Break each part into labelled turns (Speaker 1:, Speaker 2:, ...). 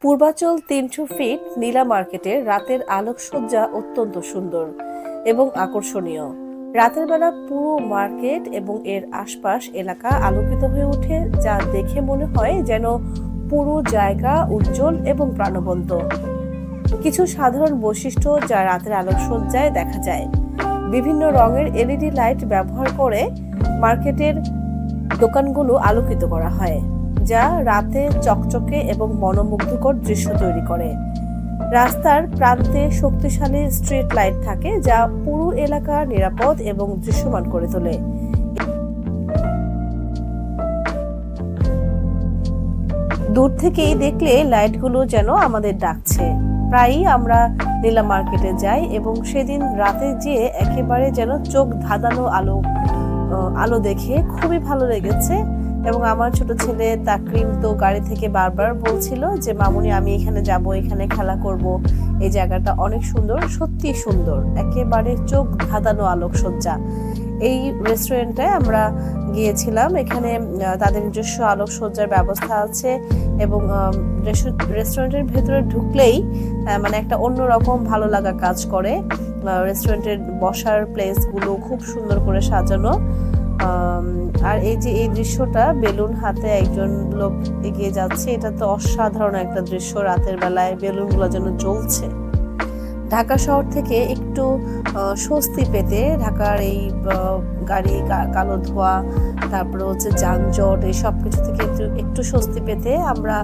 Speaker 1: Purbachal ৩০০ fit নীলা মার্কেটের রাতের আলোকসজ্জা অত্যন্ত সুন্দর এবং আকর্ষণীয়। রাতের বেলা পুরো মার্কেট এবং এর আশপাশ এলাকা আলোকিত হয়ে ওঠে, যা দেখে মনে হয় যেন পুরো জায়গা উজ্জ্বল এবং প্রাণবন্ত। কিছু সাধারণ বৈশিষ্ট্য যা রাতের আলোকসজ্জায় দেখা যায়: বিভিন্ন রঙের এলইডি লাইট ব্যবহার করে মার্কেটের দোকানগুলো আলোকিত করা হয়, যা রাতে চকচকে এবং মনোমুগ্ধকর দৃশ্য তৈরি করে। রাস্তার প্রান্তে শক্তিশালী স্ট্রিট লাইট থাকে, যা পুরো এলাকা নিরাপদ এবং দৃশ্যমান করে তোলে। দূর থেকেই দেখলে লাইটগুলো যেন আমাদের ডাকছে। প্রায়ই আমরা নীলা মার্কেটে যাই এবং সেদিন রাতে যেয়ে একেবারে যেন চোখ ধাঁধানো আলো দেখে খুবই ভালো লেগেছে। এবং আমার ছোট ছেলে তাকরিম তো গাড়ি থেকে বারবার বলছিল যে মামুনি, আমি এখানে যাব, এখানে খেলা করব, এই জায়গাটা অনেক সুন্দর। সত্যি সুন্দর, একেবারে চোখ ধাঁধানো আলোকসজ্জা। এই রেস্টুরেন্টটায় আমরা গিয়েছিলাম, এখানে তাদের নিজস্ব আলোকসজ্জার ব্যবস্থা আছে এবং রেস্টুরেন্টের ভেতরে ঢুকলেই মানে একটা অন্যরকম ভালো লাগা কাজ করে। রেস্টুরেন্টের বসার প্লেসগুলো খুব সুন্দর করে সাজানো। আর এই যে এই দৃশ্যটা, বেলুন হাতে একজন লোক এগিয়ে যাচ্ছে, এটা তো অসাধারণ একটা দৃশ্য। রাতের বেলায় বেলুনগুলো যেন জ্বলছে। ঢাকা শহর থেকে একটু স্বস্তি পেতে, ঢাকার এই গাড়ি কালো ধোঁয়া, তারপরে হচ্ছে যানজট, এই সব কিছু থেকে একটু স্বস্তি পেতে আমরা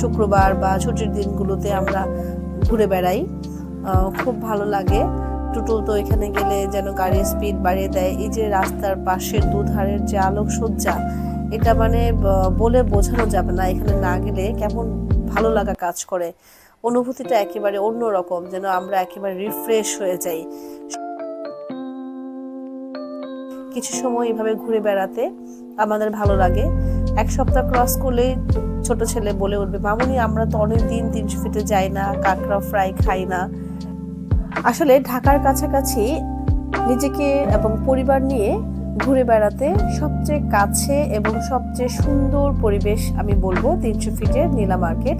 Speaker 1: শুক্রবার বা ছুটির দিনগুলোতে আমরা ঘুরে বেড়াই। খুব ভালো লাগে। টোটো তো এখানে গেলে যেন গাড়ির স্পিড বাড়িয়ে দেয়। এই যে রাস্তার পাশের দুধারের যে আলোকসজ্জা, এটা মানে বলে বোঝানো যাবে না। এখানে না গেলে কেমন ভালো লাগা কাজ করে। অনুভূতিটা একেবারে অন্যরকম, যেন আমরা একেবারে রিফ্রেশ হয়ে যাই। কিছু সময় এভাবে ঘুরে বেড়াতে আমাদের ভালো লাগে। এক সপ্তাহ ক্রস করলে ছোট ছেলে বলে উঠবে, মামুনি আমরা তো অনেকদিন ৩০০ ফিটে যাই না, কাঁকড়া ফ্রাই খাই না। আসলে ঢাকার কাছাকাছি নিজেকে এবং পরিবার নিয়ে ঘুরে বেড়াতে সবচেয়ে কাছে এবং সবচেয়ে সুন্দর পরিবেশ আমি বলবো ৩০০ ফিটের নীলা মার্কেট,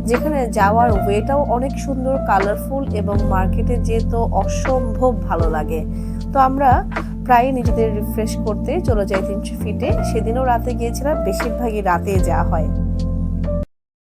Speaker 1: যেখানে যাওয়ার ওয়েটাও অনেক সুন্দর, কালারফুল এবং মার্কেটে যেতে অসম্ভব ভালো লাগে। তো আমরা প্রায় নিজেদের রিফ্রেশ করতে চলে যাই ৩০০ ফিটে। সেদিনও রাতে গিয়েছিলাম, বেশিরভাগই রাতে যাওয়া হয়।